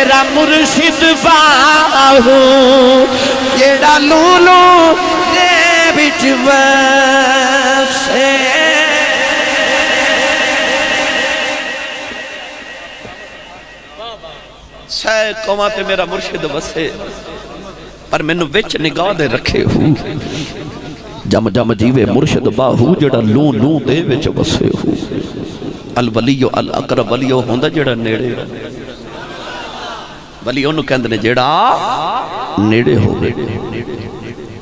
میرا مرشد باہو جیڑا لولو دے بچ وسے سہ قوماں تے میرا مرشد وسے پر میں نے وچ نگاہ دے رکھے ہوں جم جم جیوے مرشد باہو جڑا لون لون دے وچ وسے ہوں الولیو الاقرب ولیو ہوندہ جڑا نیڑے ولیو نو کہندے نے جڑا نیڑے ہو گئے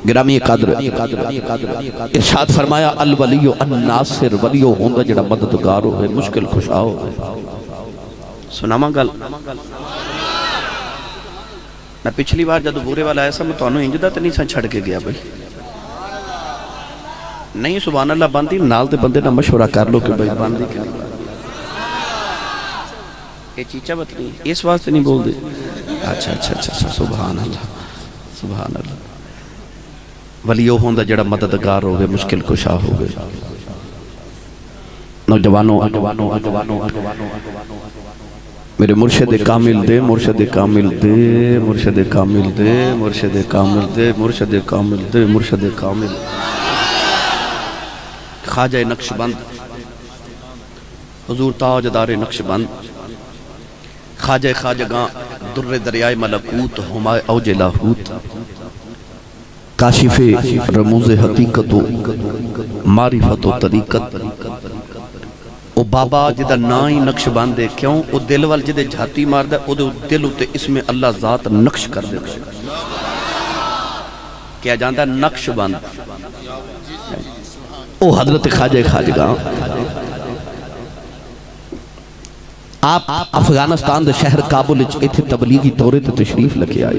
گرامی قدر ارشاد فرمایا الولیو الناصر ولیو ہوندہ جڑا مددگار ہو گئے مشکل خوشا ہو گئے سنا ماں گل میں پچھلی بار جدو بورے والا ایسا میں تو انہوں انجدہ تے نہیں سا چھڑ کے گیا بھائی نہیں سبحان اللہ باندھی نال دے بندے نہ مشورہ کر لو کہ بھائی باندھی کیا یہ چیچا بتنی اس واسطے نہیں بول دے اچھا اچھا اچھا سبحان اللہ سبحان اللہ ولیو ہوندہ جڑا مددگار ہو گئے مشکل کشا ہو گئے نوجوانوں میرے مرشد کامل دے مرشد کامل دے مرشد کامل دے مرشد کامل دے مرشد کامل دے مرشد کامل خواجہ نقش بند حضور تاجدار نقش بند خواجہ خواجگاں در دریائے ملکوت ہمائے اوج لاہوت کاشف رموز حقیقت و معرفت و طریقت او بابا جدہ نائی نقش باندے کیوں او دل وال جدے جھاتی مار دے او دل ہوتے اس میں اللہ ذات نقش کر دے کیا جاندہ نقش باند او حضرت خواجہ خواجگاں آپ افغانستان دے شہر کابل ایتھے تبلیغی طورے تے تشریف لکھے آئے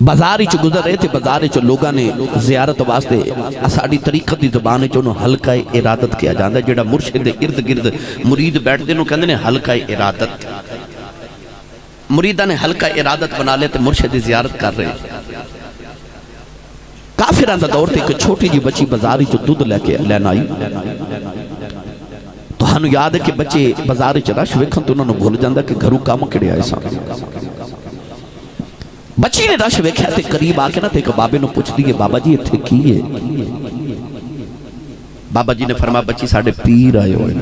بازاری چو گزر رہے تھے بازاری چو لوگاں نے زیارت واسطے اساڑی طریقت دی زبانے چو انہوں حلقہ ارادت کیا جاندہ جڑا مرشد ارد گرد مرید بیٹھ دے انہوں کہندے نے حلقہ ارادت مریدہ نے حلقہ ارادت بنا لیتے مرشد زیارت کر رہے کافران دا دور تھے کہ چھوٹی جی بچی بازاری چو دودھ لے کے لینا آئی تو ہنو یاد ہے کہ بچے بازاری چو رش ویکھن تو انہوں نے بھول جاندہ کہ گھروں کام کڑے آئے سا بچی نے رش ویکھیا تے قریب آکے نا تے کہ بابے نو پوچھ دیئے بابا جی اتھے کی ہے بابا جی نے فرمایا بچی ساڑھے پیر آئے ہوئے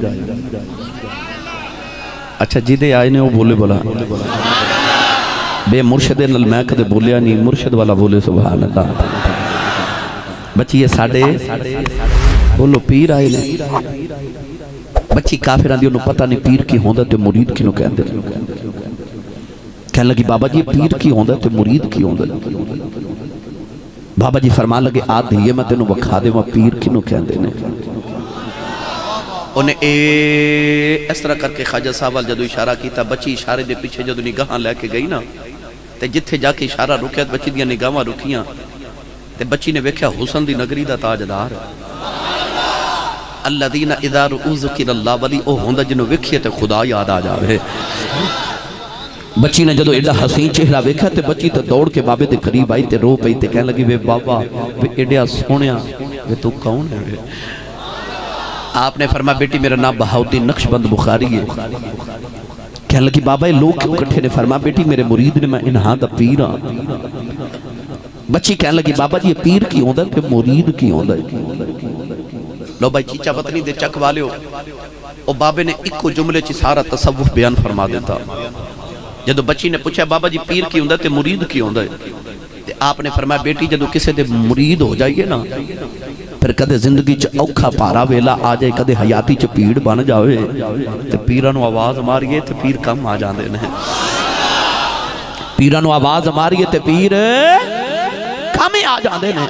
اچھا جی دے آئے نے وہ بولے بولا بے مرشد نل میں کدے بولیا نہیں مرشد والا بولے سبحان اللہ بچی یہ ساڑھے بولو پیر آئے نے بچی کافران دی انہوں پتہ نہیں پیر کی ہوندہ تے مرید کی نو کہندے کہنے لگی بابا جی پیر کی ہوندہ تے مرید کی ہوندہ بابا جی فرمان لگے آدھ یہ میں تینوں بکھا دے وہاں پیر کی نو کہندے نے انہیں اس طرح کر کے خواجہ صاحب جدو اشارہ کیتا بچی اشارے دے پیچھے جدو نگاہاں لے کے گئی نا تے جتھے جا کے اشارہ رکھیا بچی دیا نگاہاں رکھیاں تے بچی نے ویکھیا حسن دی نگری دا تاجدار الذین اذا رؤوا ذکر اللہ ولی او ہوندہ جنہوں ویکھیے تے خدا یاد آ جاوے بچی نے جدو ایڈا حسین چہرہ ویکھا تے بچی تے دوڑ کے بابے دے قریب آئی تے رو پئی تے کہنے لگی وے بابا وے ایڈیا سونیا وے تو کون ہے وے آپ نے فرمایا بیٹی میرا نام بہاؤدین نقش بند بخاری ہے کہنے لگی بابا یہ لوگ کیوں کٹھے نے فرمایا بیٹی میرے مرید نے میں انہاں دا پیر ہاں بچی کہنے لگی بابا جی یہ پیر کی ہوندہ پھر مرید کی ہوندہ لو بھائی چیچا بطنی دے چک والے ہو اور بابے نے ایک کو جملے چی سارا تصوف بیان فرما دیتا جدو بچی نے پوچھا بابا جی پیر کی ہوندہ تے مرید کی ہوندہ تے آپ نے فرمایا بیٹی جدو کسے دے مرید ہو جائیے نا پھر کدے زندگی چ اوکھا پارا ویلا آ جائے کدے حیاتی چ پیڑ بن جاوے تے پیرانو آواز ماریے تے پیر کم آ جاندے نے پیرانو آواز ماریے تے پیر کم آ جاندے نے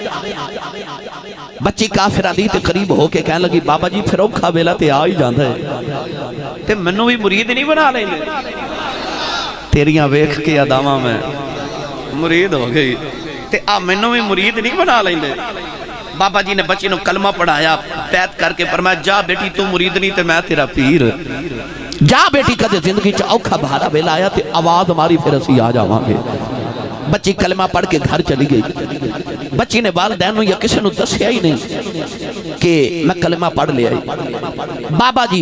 بچی کافرہ دی تے قریب ہو کے کہنے لگی بابا جی پھر اوکھا ویلا تے آ ہی جاندے تے منو بھی مرید نہیں بنا لیں تیریاں ویکھ کے ادامہ میں مرید ہو گئی تے منو بھی مرید نہیں بنا لیں بابا جی نے بچی نو کلمہ پڑھایا پیت کر کے فرمایا جا بیٹی تو مرید نہیں تے میں تیرا پیر جا بیٹی کدے زندگی چ اوکھا بھارا ویلا آیا تے آواز ہماری پھر اسی آ جاواں گے بچی کلمہ پڑھ کے گھر چلی گئی. بچی نے والدین یا کسی نے دسیا ہی نہیں کہ میں کلمہ پڑھ لے آئی. بابا جی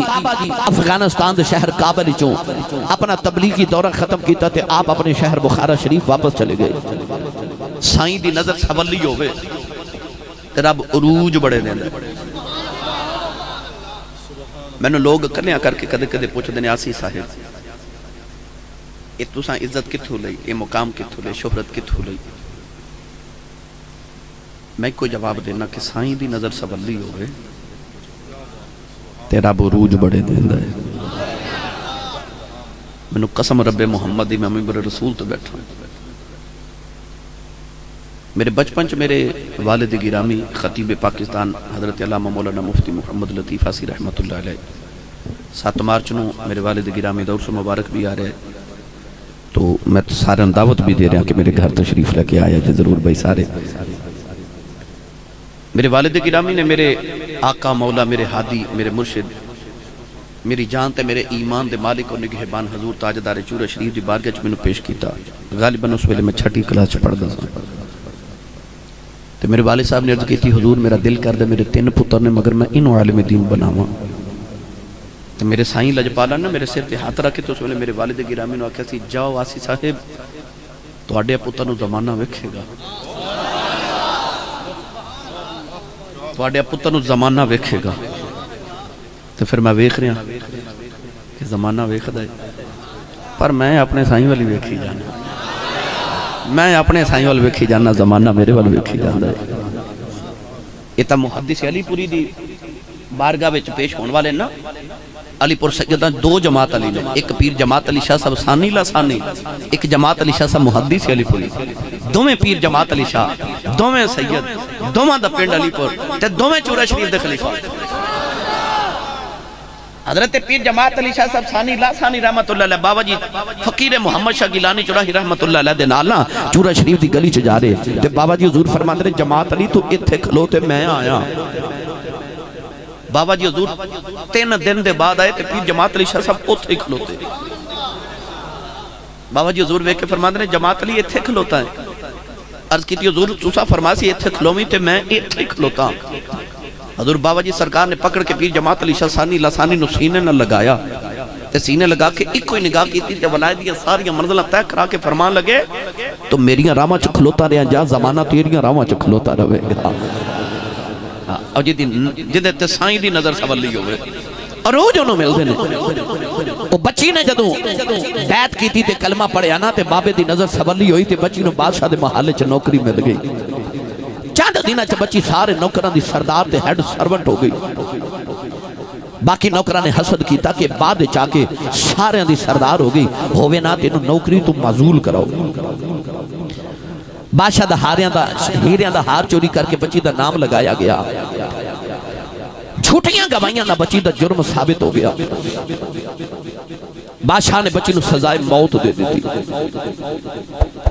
افغانستان دے شہر کابل چوں اپنا تبلیغی دورہ ختم کیتا تے آپ اپنے شہر بخارا شریف واپس چلے گئے. سائیں دی نظر سولی ہوئے تے رب عروج بڑے دیندے. میں نے لوگ کنیا کر کے کدے کدے پوچھ دینے آسی صاحب یہ تساں عزت کتھوں لئی, یہ مقام کتھوں لئی, شہرت کتھوں لئی؟ میں کوئی جواب دینا کہ سائیں دی نظر سولی ہوئے تیرا بروج بڑے دیندہ ہے. میں نے قسم رب محمد دی میں ممبر رسول تو بیٹھا ہوں. میرے بچپن چ میرے والد گرامی خطیب پاکستان حضرت علامہ مولانا مفتی محمد لطیف آسی رحمت اللہ علیہ 7 مارچ نو میرے والد گرامی دور سے مبارک بھی آ رہے, تو میں سارے دعوت بھی دے رہا کہ میرے گھر تشریف لے کے آیا جی ضرور بھائی سارے. میرے والد گرامی نے میرے آقا مولا میرے ہادی میرے مرشد میری جان تے میرے ایمان دے مالک اور نگہبان حضور تاجدار چورہ شریف دی بارگاہ وچ مینوں پیش کیتا. غالباً اس ویلے میں 6ٹی کلاس چ پڑھدا سا تے میرے والد صاحب نے عرض کی تھی حضور میرا دل کردے میرے 3 پتر نے مگر میں انہوں عالم دین بناواں. تے میرے سائیں لجپالا نے میرے سر تے ہاتھ رکھے تو اس ویلے میرے والد گرامی نے آکھیا سی جاؤ آسی صاحب تواڈے پتر نوں زمانہ ویکھے گا, تواڈے پتر نوں زمانہ ویکھے گا. تے پھر میں ویکھ رہا کہ زمانہ ویکھدا ہے پر میں اپنے سائیں والی ویکھی جانا, میں اپنے سائیں وال ویکھی جانا, زمانہ میرے وال ویکھی جانا ہے. یہ تا محدث علی پوری دی بارگاہ وچ پیش ہون والے نا علی پور سیدہ 2 جماعت علی نے, ایک پیر جماعت علی شاہ صاحب ثانی لاسانی, ایک جماعت علی شاہ صاحب محدث علی پوری. دوویں پیر جماعت علی شاہ, دوویں سید, دوواں دا پنڈ علی پور تے دوویں چورہ شریف دے خلیفہ. حضرت پیر جماعت علی شاہ صاحب ثانی لاسانی رحمت اللہ علیہ بابا جی فقیر محمد شاہ گیلانی چوراہی رحمت اللہ علیہ دے نال نا چورہ شریف دی گلی چ جا رہے تے بابا جی حضور فرماندے نے جماعت علی تو ایتھے کھلو تے میں آیا. بابا جی حضور 3 دن دے بعد آئے تے پیر جماعت علی شاہ صاحب اوتھے کھلوتے. بابا جی حضور ویکھ کے فرماندے نے جماعت علی ایتھے کھلوتا ہے. عرض کیتی حضور تساں فرماسی ایتھے کھلوویں تے میں ایتھے کھلوتا. حضور بابا جی سرکار نے پکڑ کے پیر جماعت علی شاہ ثانی لاسانی نو سینے نہ لگایا تے سینے لگا کے ایک کوئی نگاہ کیتی تے ولایتیاں ساریاں منزلیں طے کرا کے فرمان لگے تو میریاں راواں چ کھلوتا رہیا جا زمانہ تیریاں راواں چ کھلوتا رہے گا. اور جدے تے سائیں دی نظر سولی ہوئے اور روز انہوں ملدے نے. وہ بچی نے جدوں بیعت کیتی تے کلمہ پڑھیا نا تے بابے دی نظر سولی ہوئی تے بچی نو بادشاہ دے محلے چ نوکری مل گئی. چند دنہ چ بچی سارے نوکران دی سردار تے ہیڈ سرونٹ ہو گئی. باقی نوکران نے حسد کیتا کہ بعد چاہ کے سارے دی سردار ہو گئی ہووے نا تے انہوں نوکری تو معزول کراؤ. بادشاہ دا ہیریاں دا ہار چوری کر کے بچی دا نام لگایا گیا. جھوٹیاں گوائیاں نہ بچی دا جرم ثابت ہو گیا. بادشاہ نے بچی نو سزائے موت دے دی تھی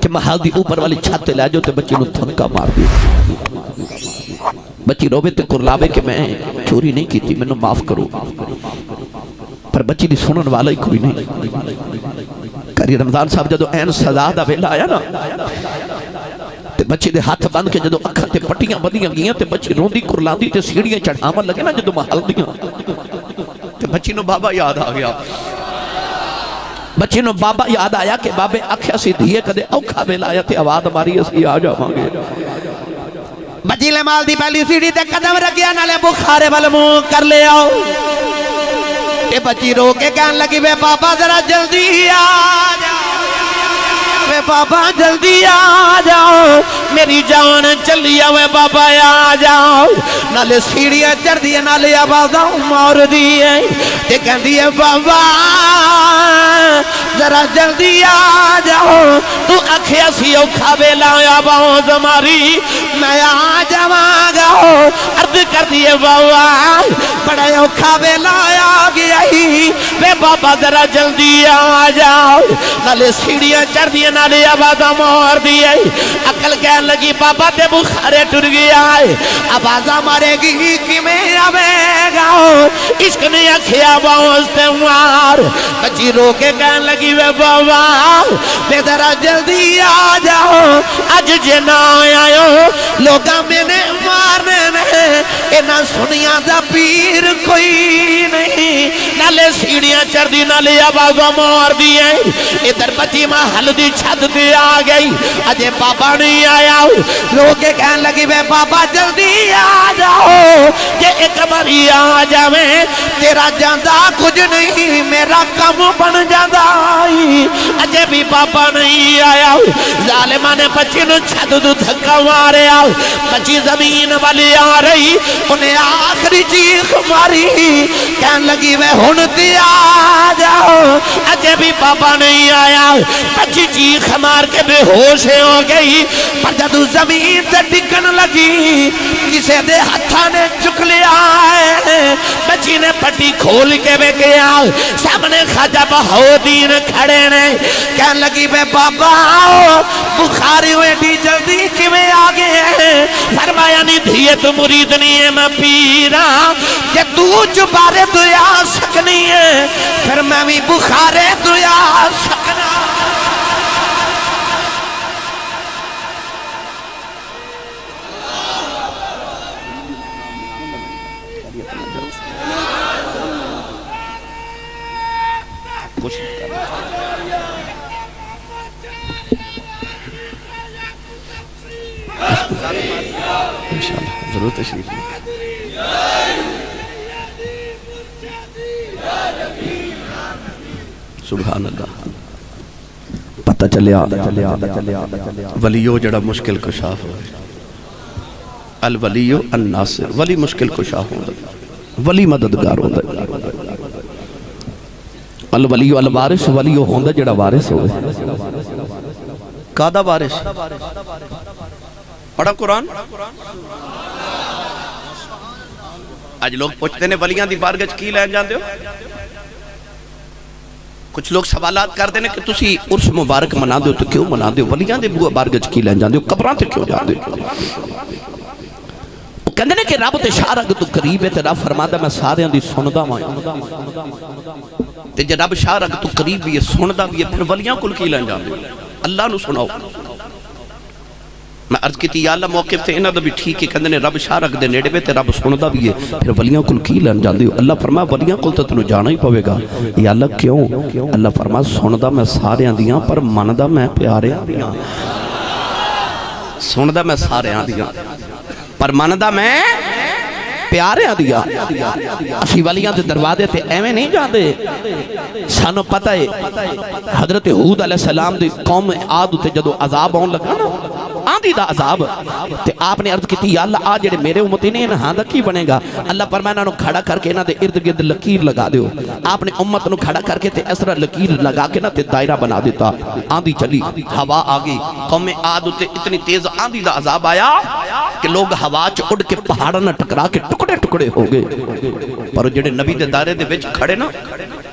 کہ محل دی اوپر والی چھت لے جو تے بچی نو تھنکا مار دی. بچی روبے تے کرلاوے کہ میں چوری نہیں کی تھی میں نو معاف کرو, پر بچی دی سنن والا ہی کوئی نہیں. کری رمضان صاحب جدو این سزا دا ویلا آیا نا تے بچی دے ہاتھ بند کے جدو اکھاں تے پٹیاں بدیاں گیاں تے بچی روندی کرلاندی تے سیڑیاں چڑھاون لگے نا جدو محل دیاں تے بچی نو بابا یاد آ گیا. بچی نو بابا یاد آیا کہ بابے اکھیا سی دھیے کدے اوکھا ویلا آیا تے آواز ماری اسی آ جاواں گے. بچی لے مال دی پہلی سیڑھی تے قدم رکھیا نالے بخارے وال منہ کر لے آؤ. تے بچی رو کے کہن لگی وے بابا ذرا جلدی آ جاؤ, وے بابا جلدی آ جاؤ, میری جان چلی وے بابا آ جاؤ. نالے سیڑھیاں چڑھ دی نالے آوازاں مار دی تے کہندی ہے بابا ذرا جلدی آ جاؤ, تو اکھیا سی اوکھا ویلا آواز ماری میں آ جاواں گا. عرض کر دیے بابا بڑا اوکھا ویلا آ گیا گئی بے بابا ذرا جلدی آ جاؤ نالے سیڑھیاں چڑھ دیے نالے آوازاں مار دیے عقل کہن لگی بابا تے بخارے ٹر گیا ہے آوازاں مارے گی کہ میں آوے گا عشق نے اکھیا باؤستے مار بچی رو کے کہن لگی بے بابا بے ذرا جلدی آ جاؤ اج جنا آئے لوگاں میں نے مارنے نے اینا سنیاں دا پیر کوئی نہیں نالے سیڑھیاں چڑھ دی نالے آوازاں مار دی ادھر بچی محل دی چھت دی آ گئی اجے بابا نہیں آیا لوگے کہن لگی بے بابا جلدی آ جاؤ کہ ایک باری آ جاویں تیرا جاندہ کچھ نہیں میرا کم بن جاندہ اجے بھی بابا نہیں آیا ظالمہ نے بچی نے چھت دو دھکا مارے بچی زمین والی آ رہی انہیں آخری چیخ ماری کہن لگی میں ہنتی آ جاؤ اجے بھی بابا نہیں آیا بچی چیخ مار کے بے ہوش ہو گئی پر جدو زمین تے ڈگن لگی کسے دے ہتھا نے چک لیا ہے بچی نے پٹی کھول کے بے گیا سامنے خواجہ بہاؤدین کھڑے نے کہن لگی بے بابا بخاری ہوئے ڈی جلدی کی میں آگے ہیں فرمایا نہیں دھیے تو مرید نہیں ہے میں پیرا کہ تو چبارے تو یا سکنی ہے پھر میں بھی بخارے تو یا سکنا انشاءاللہ ضرور تشریف سبحان اللہ پتہ چلیا ولیو جڑا مشکل کشا ہو الولیو الناصر ولی مشکل کشا ہو ولی مددگار ہوتا الولیو الوارث ولیو ہوندہ جڑا وارث ہوئے کادا وارث پڑھا قرآن آج لوگ پوچھتے ہیں ولیاں دی بارگج کی لین جاندے ہو کچھ لوگ سوالات کر دینے کہ تسی عرس مبارک منا دے ہو تو کیوں منا دے ہو ولیاں دی بارگج کی لین جاندے ہو قبران تے کیوں جاندے ہو وہ کہندے نے کہ رب تے شارک تو قریب ہے تے رب فرمادا میں سارے دی سندہ مائیں تے جے رب شارک تو قریب بھی ہے سندہ بھی ہے پھر ولیاں کل کی لین جاندے ہو اللہ نو سناؤ میں عرض کیتی یا اللہ موقف تے انہاں دا بھی ٹھیک ہے کہندے نے رب شارک دے نیڑے تے رب سندا بھی ہے پھر ولیاں کول کی لین جاندے ہو اللہ فرمایا ولیاں کول تے تینوں جانا ہی پوے گا یا اللہ کیوں اللہ فرمایا سندا میں ساریاں دیاں پر مندا میں پیاریاں دیاں سندا میں ساریاں دیاں پر مندا میں پیاریاں دیا اسی ولیاں دے دروازے تے ایویں نہیں جاندے سانو پتہ ہے حضرت ہود علیہ السلام دی قوم عاد تے جدو عذاب آن لگا نا آندھی دا عذاب تے آپ نے عرض کی یا اللہ آج جڑے میرے امتی نے انہاں دا کی بنے گا اللہ فرمایا انہوں کھڑا کر کے انہاں دے ارد گرد لکیر لگا دیو آپ نے امت نو کھڑا کر کے تے اس طرح لکیر لگا کے نا تے دائرہ بنا دیتا آندھی چلی ہوا آگئی قوم عاد تے اتنی تیز آندھی دا عذاب آیا کہ لوگ ہوا چ اڑ کے پہاڑاں نہ ٹکرا کے ٹکڑے ٹکڑے ہو گئے پر جڑے نبی دے دائرے دے وچ کھڑے نا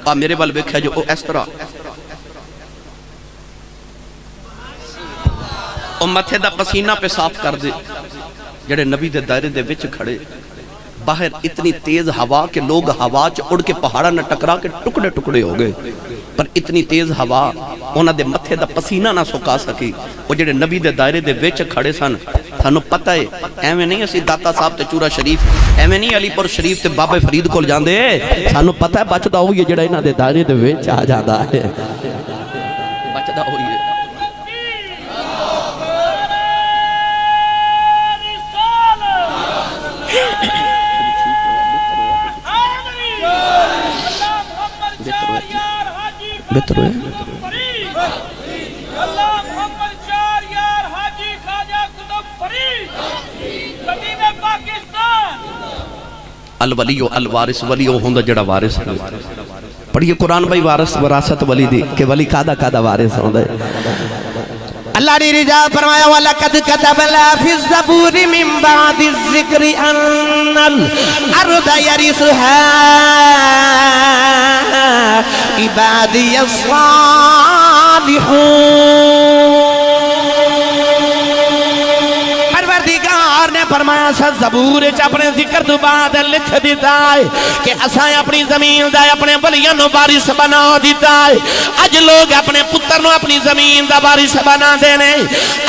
آ میرے وال ویکھیا جو اس طرح متھے دا پسینہ پہ صاف کر دے جڑے نبی دے دائرے دے وچ کھڑے باہر اتنی تیز ہوا کہ لوگ ہوا چ اڑ کے پہاڑاں نہ ٹکرا کے ٹکڑے ٹکڑے ہو گئے پر اتنی تیز ہوا انہاں دے متھے دا پسینہ نہ سکا سکی وہ جڑے نبی دے دائرے دے وچ کھڑے سن تھانوں پتہ ہے ایویں نہیں اسی داتا صاحب تے چورا شریف ایویں نہیں علی پور شریف تے بابا فرید کول جاندے سانوں پتہ ہے بچدا ہوئی جڑا انہاں دے دائرے دے وچ آ جاندا ہے بچدا ہوئی بہتر ہوئے الولیو الوارث ولیو ہوندہ جڑا وارث ہے پڑھئے قرآن بھائی وارث وراثت ولی دی کہ ولی کادا وارث ہوندہ ہے اللہ نے رجا فرمایا وَلَقَدْ كَتَبْنَا فِي الزَّبُورِ مِن بَعْدِ الذِّكْرِ أَنَّ الْأَرْضَ يَرِثُهَا عبادی الصالحون۔ پروردگار نے فرمایا سا زبور چ اپنے ذکر تو بعد لکھ دیتا ہے کہ اساں اپنی زمین دا اپنے ولیاں نو وارث بنا دیتا ہے۔ اج لوگ اپنے پتر نو اپنی زمین دا وارث بنا دینے۔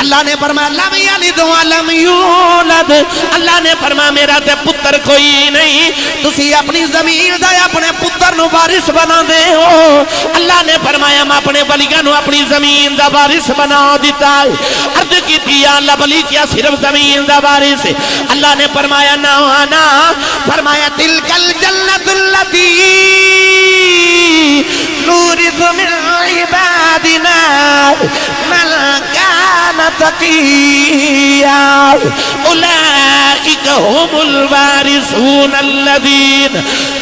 اللہ نے فرمایا لم یلد ولم یولد، اللہ نے فرمایا میرا تے پتر کوئی نہیں، تسی اپنی زمین دا اپنے پتر نو وارث بنا دے ہو۔ اللہ نے فرمایا میں اپنے ولیاں نو اپنی زمین دا وارث بنا دیتا ہے۔ عرض کی تھی یا اللہ ولی کیا صرف زمین دا وارث ہے؟ اللہ نے فرمایا نا نا، فرمایا تلک الجنت اللتی نورث من عبادنا من کان تقیا اولئک هم الوارثون الذین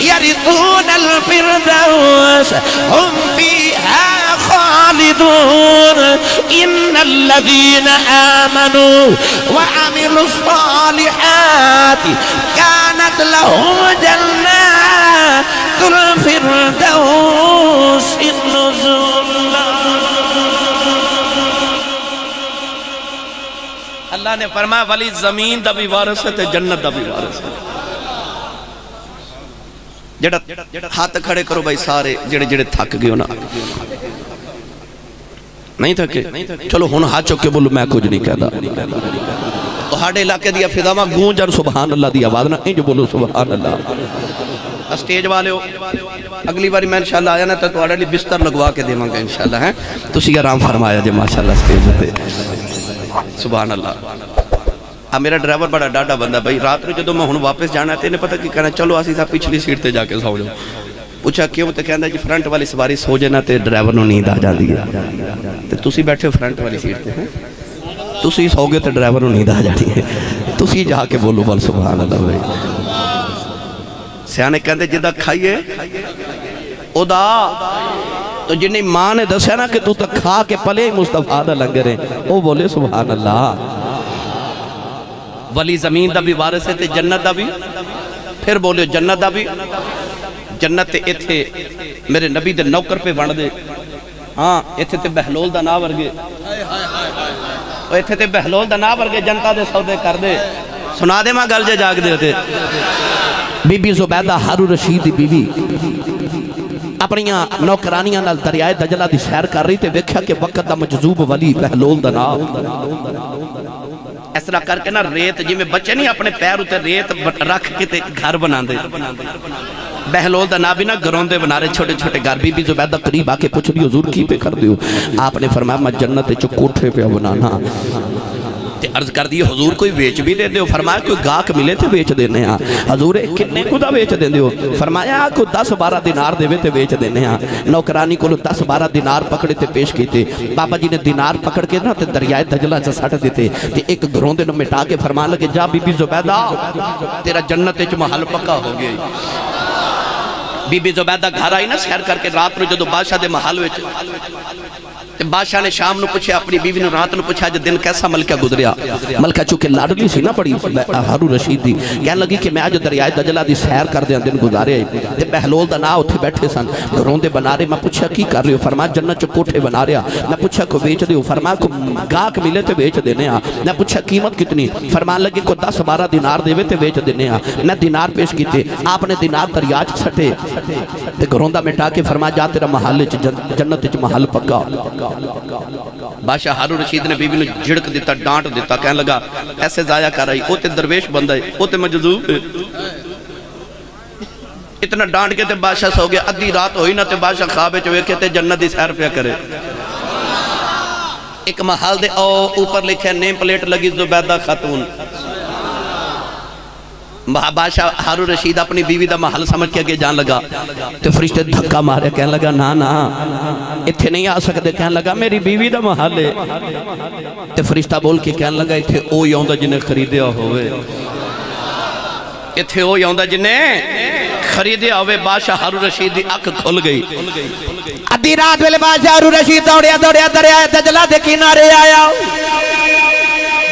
یرثون الفردوس هم فیہا خالدون ان الذین آمنوا وعملوا الصالحات كانت لهم جنات الفردوس النزلا۔ اللہ نے فرمایا ولی زمین دا بھی وارث ہے تے جنت دا بھی وارث ہے۔ جڑا ہاتھ کھڑے کرو بھائی سارے جڑے جڑے تھک گئے ہو نا، نہیں تھکے چلو ہن ہاتھ چک کے بولو میں کچھ نہیں کہتا۔ تہاڈے علاقے دیا فضاواں گونجن سبحان اللہ دی آواز نہ انج بولو سبحان اللہ۔ اسٹیج والے ہو اگلی باری میں انشاءاللہ آیا نا تو تہاڈے لئی بستر لگوا کے دیواں گا انشاءاللہ ہیں، تسی آرام فرمایا جے ماشاءاللہ اسٹیج تے سبحان اللہ۔ میرا ڈرائیور بڑا ڈاڈا بندہ بھائی، رات کو جدوں میں ہن واپس جانا ہے تے انہیں پتہ کی کہنا چلو اسی صاحب پچھلی سیٹ تے جا کے سو جاؤ۔ پوچھا کیوں تے کہندا جی فرنٹ والی سواری سو جائے نا تے ڈرائیور نو نیند آ جاندی ہے، تے تسی بیٹھے ہو فرنٹ والی سیٹ تے، تسی سو گے تے ڈرائیور نو نیند آ جاتی ہے، تسی جا کے بولو بول سبحان اللہ بھائی۔ سیانے کہندے جدا کھائیے ادا تو جنہیں ماں نے دسیا نا کہ تو تک کھا کے پلے مصطفیٰ دا لنگر ہے، او بولے سبحان اللہ۔ ولی زمین دا بھی وارث ہے تے جنت دا بھی، پھر بولے جنت دا بھی۔ جنت تے ایتھے میرے نبی دے نوکر پہ بن دے، ہاں ایتھے تے بہلول دا نا ورگے، ایتھے تے بہلول دا نا ورگے جنتا دے سودے کر دے۔ سنا دے ماں گل جے جاگ دے ہوتے۔ بی بی زبیدہ ہارون رشید دی بیوی اپنیاں نوکرانیاں نال دریائے دجلہ دی سیر کر رہی تے ویکھیا کہ وقت دا مجذوب ولی بہلول دا نا اس طرح کر کے نا ریت جی میں بچے نہیں اپنے پیر ہوتے ریت رکھ کے تے گھر بنا دے، بہلول دا نا بھی نا گروندے بنا رہے چھوٹے چھوٹے گھر۔ بی بی زبیدہ قریب آکے پوچھ رہی حضور کی پہ کر دیو؟ آپ نے فرمایا میں جنت چو کوٹھے پہ بنانا۔ تے عرض کر دی حضور کوئی بیچ بھی دے دیو؟ فرمایا کوئی گاہک ملے تے بیچ دینے ہاں۔ حضور کتنے کو دا بیچ دے دیو؟ فرمایا کوئی 10-12 دینار دے تے بیچ دینے ہاں۔ نوکرانی کو 10-12 دینار پکڑے تے پیش کیتے، بابا جی نے دینار پکڑ کے نا تے دریائے دجلہ سے سٹ دیتے تے ایک گھروندے نو مٹا کے فرمان لگے جا بی بی زبیدہ تیرا جنت چ محل پکا ہو گیا۔ بی بی زبیدہ گھر آئی نا سیر کر کے رات نو جدو بادشاہ دے محل وچ، بادشاہ نے شام نو پوچھے اپنی بیوی نو رات نو پوچھا جو دن کیسا ملکہ گزریا؟ ملکہ چونکہ لاڈلی سی نا پڑی ہارون رشید دی، کہنے لگی کہ میں آج دریائے دجلہ دی سیر کر دیا دن گزارے تے بہلول دا نا اتھے بیٹھے سن گھروندے بنا رہے۔ میں پوچھا کی کر رہے ہو؟ فرمایا جنت چو کوٹھے بنا رہا۔ میں پوچھا کو بیچ دے ہو؟ فرمایا کو گاہک ملے تے بیچ دینے ہاں۔ میں پوچھا قیمت کتنی؟ فرمان لگی کو 10-12 دینار دے تے بیچ دینے ہاں۔ میں دینار پیش کیتے، آپ نے دینار دریا چ سٹے تے گھروندہ مٹا کے فرمایا جا تیرا محل جنت چ محل پکا۔ بادشاہ ہارون رشید نے بیوی نے جھڑک دیتا، ڈانٹ دیتا، کہنے لگا ایسے ضائع کر رہی، او تے درویش بندہ ہے، او تے مجذوب ہے۔ اتنا ڈانٹ کے تے بادشاہ سو گیا۔ ادھی رات ہوئی نہ تے بادشاہ خوابے چوے کے تے جنت دی سیر پہ کرے۔ ایک محل دے او اوپر لکھے نیم پلیٹ لگی زبیدہ خاتون۔ بادشاہ ہارون رشید اپنی بیوی دا محل سمجھ کے جان لگا تو فرشتے دھکا مارے، کہنے لگا نا نا اتھے نہیں آ سکتے، کہنے لگا میری بیوی دا محل ہے۔ تو فرشتہ بول کے کہنے لگا اتھے او یوندہ جنہیں خریدیا ہوئے، اتھے او یوندہ جنہیں خریدیا ہوئے۔ بادشاہ ہارون رشید دی اکھ کھل گئی۔ ادھی رات ویلے بادشاہ ہارون رشید دوڑیا دریائے دجلہ دے کنارے آیا۔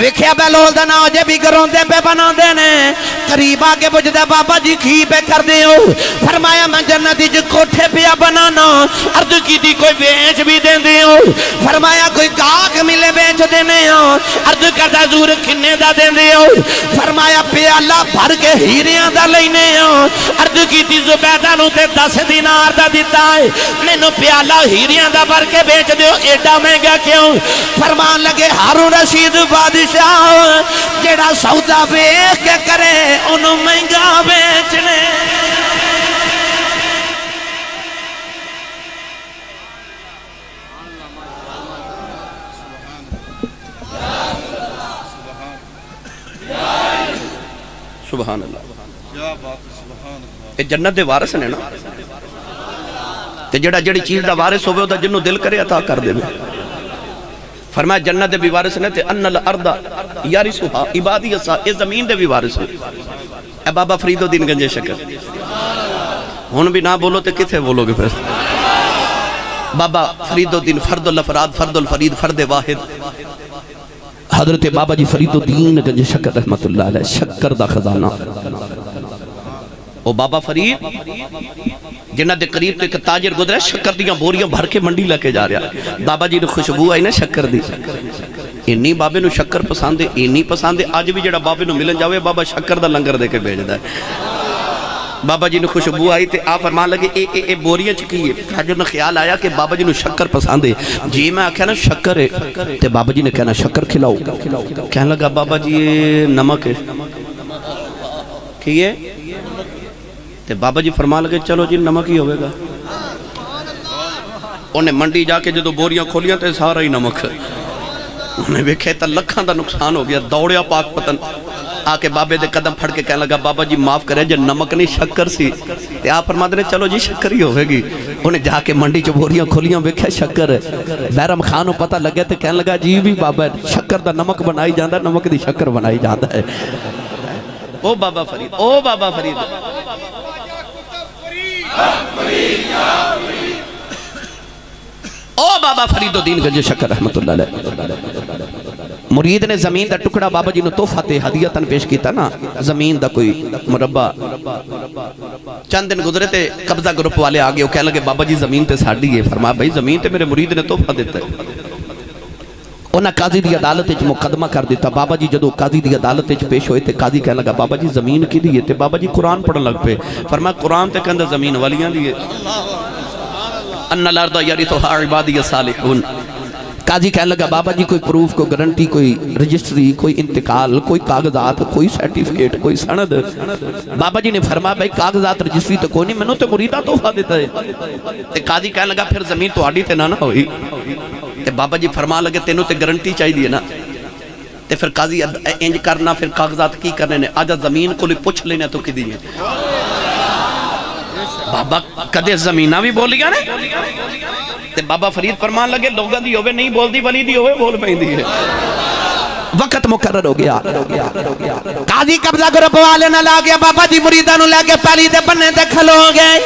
ویکھیا بہلول دا نام جے بھی گروندے پہ بنا دینے قریب آگے بجھدے بابا جی کھی پہ کر دے ہو فرمایا میں جنتی جو کوٹھے پہ بنانا عرض کی تھی کوئی بیچ بھی دیں دے ہو فرمایا کوئی گاہک ملے بیچ دینے ہو عرض کرتا زور کھنے دا دیں دے ہو فرمایا پیالہ بھر کے ہیریاں دا لینے ہو عرض کی تھی زبیدہ نو تے 10 دینار دا دیتا ہے میں نو پیالہ ہیریاں دا بھر کے بیچ دے ہو ایڈا مہنگا کیوں فرمان لگے ہارون رشید بادشاہ جیڑا سودا بیچ کے کرے انہوں مہنگا بیچنے سبحان اللہ یہ جنت دے وارث نے نا تے جڑا جڑی چیز دا وارث ہوئے دا جنوں دل کرے عطا کر دے فرمایا جنت دے بھی وارث نے تے ان الارض یارثھا عبادی اسا اے زمین دے بھی وارث ہیں اے بابا فرید الدین گنج شکر ہن بھی نہ بولو تے کتھے بولو گے پھر بابا فرید الدین فرد الافراد فرد الفرید فرد واحد حضرت بابا جی فرید الدین گنج شکر رحمت اللہ علیہ شکر دا خزانہ او بابا فرید جنہ دے قریب تے تاجر گزرے شکر دیاں بوریاں بھر کے منڈی لے کے جا رہا بابا جی نے خوشبو آئی نا شکر دی اینی بابے نو شکر پسند ہے اینی پسند ہے آج بھی جڑا بابے نو ملن جاوے بابا شکر دا لنگر دے کے بھیج دا بابا جی نے خوشبو آئی تے آپ فرمان لگے اے بوریاں چکی ہے تاجر نے خیال آیا کہ بابا جی نو شکر پسند ہے جی میں آکھیا نا شکر ہے تے بابا جی نے کہنا شکر کھلاؤ کہنے لگا بابا جی یہ نمک ہے کھیئے تے بابا جی فرما لگے چلو جی نمک ہی ہوئے گا انہیں منڈی جا کے جدو بوریاں کھولیاں تے سارا ہی نمک انہیں ویکھے تا لکھاں دا نقصان ہو گیا دوڑیا پاک پتن آکے بابے دے قدم پھڑ کے کہنے لگا بابا جی معاف کرے جے نمک نہیں شکر سی تے آپ فرما دے چلو جی شکر ہی ہوئے گی انہیں جا کے منڈی چو بوریاں کھولیاں ویکھے شکر ہے بیرم خانوں پتہ لگے تے کہنے لگا جی بھی بابا شکر دا نمک بنائی جاندہ نمک دی شکر بنائی جاندہ ہے او بابا فرید او بابا فرید او بابا فرید الدین گنج شکر رحمت اللہ علیہ مرید نے زمین دا ٹکڑا بابا جی نے تحفہ تے ہدیتاً پیش کیتا نا زمین دا کوئی مربع چند دن گزرے تے قبضہ گروپ والے آگے وہ کہنے لگے بابا جی زمین تے ساڑی ہے فرمایا بھائی زمین تے میرے مرید نے تحفہ دیتا ہے انہاں قاضی دی عدالت وچ مقدمہ کر دیتا بابا جی جدو قاضی دی عدالت وچ پیش ہوئے تے قاضی کہنے لگا بابا جی زمین کی دی ہے تے بابا جی قرآن پڑھن لگ پہ فرمایا قرآن تے کہندہ زمین والیاں دی ہے ان الارض یرثھا عبادی الصالحون قاضی کہنے لگا بابا جی کوئی پروف کوئی گارنٹی کوئی رجسٹری کوئی انتقال کوئی کاغذات کوئی سرٹیفکیٹ کوئی سند بابا جی نے فرمایا بھائی کاغذات رجسٹری تو کوئی نہیں میں نے تو مریدہ تحفہ دیتا ہے تے قاضی کہنے لگا پھر زمین تو آڑی تے نہ ہوئی تے بابا جی فرما لگے تینوں تے گارنٹی چاہی دیئے نا تے پھر قاضی انج کرنا پھر کاغذات کی کرنے نے آجا زمین کو لے پوچھ لینا تو کی دیئے بابا کدے زمینہ بھی بول لیا نے تے بابا فرید فرمان لگے لوگاں دی ہوئے نہیں بول دی ولی دی ہوئے بول پہن دی ہے وقت مقرر ہو گیا قاضی قبضہ گروپ والے نہ لا گیا بابا جی مریدہ نو لے کے پہلی دے بننے تے کھلو گئے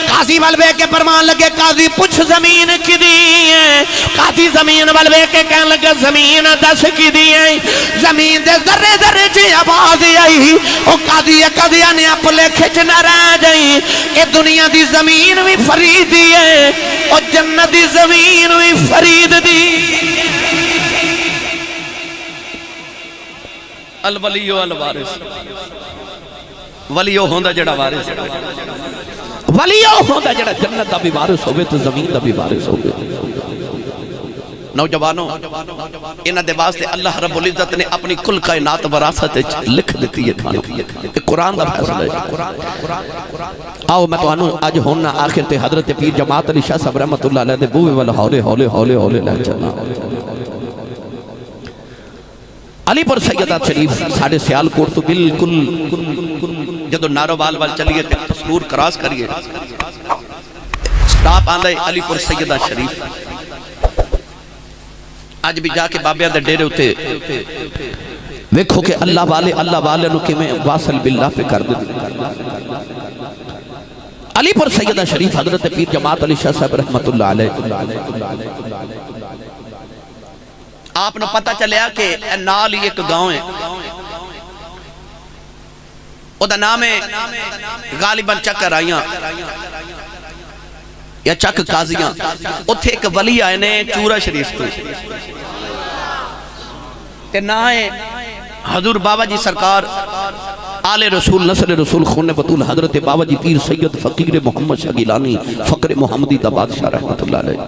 قاضی والوے کے فرمان لگے قاضی پوچھ زمین کی دی ہے قاضی زمین والوے کے کہنے لگے زمین 10 کی دی ہے زمین دے ذرے ذرے چی آواز آئی او قاضی نے اپلے کھچنا رہ جائیں اے دنیا دی زمین بھی فرید دی ہے او جنت دی زمین بھی فرید دی الولیو الوارث ولیو ہوندہ جڑا وارث ولیو ہوندہ جڑا جنت دا بھی وارث ہوئے تو زمین دا بھی وارث ہوئے نوجوانوں انہ دے واسطے اللہ رب العزت نے اپنی کل کائنات وراثت لکھ دیتی ہے قرآن دا فیصلہ ہے آؤ میں تو آنو آج ہونا آخر تے حضرت پیر جماعت علی شاہ صاحب رحمت اللہ علیہ دے بوے والا ہولے ہولے ہولے ہولے لے چلنا علی پر سیدہ شریف ساڑھے سیال کوٹ تو بالکل جدو ناروال وال چلیے تے تصور کراس کریے سٹاپ آندھے علی پر سیدہ شریف آج بھی جا کے بابیہ دے ڈیرے ہوتے ویکھو کہ اللہ والے نو کہ میں واصل باللہ پہ کر دے علی پر سیدہ شریف حضرت پیر جماعت علی شاہ صاحب رحمت اللہ علیہ آپ نے پتہ چلیا کہ نال ہی ایک گاؤں ہے، او دا نام ہے غالباً چکر آئیاں یا چک قاضیاں، اتھے ایک ولی آئے نے چورا شریف تو تے نہ ہے حضور بابا جی سرکار آل رسول نصر رسول خون بطول حضرت بابا جی پیر سید فقیر محمد شاہ گیلانی فقر محمدی دا بادشاہ رحمت اللہ علیہ۔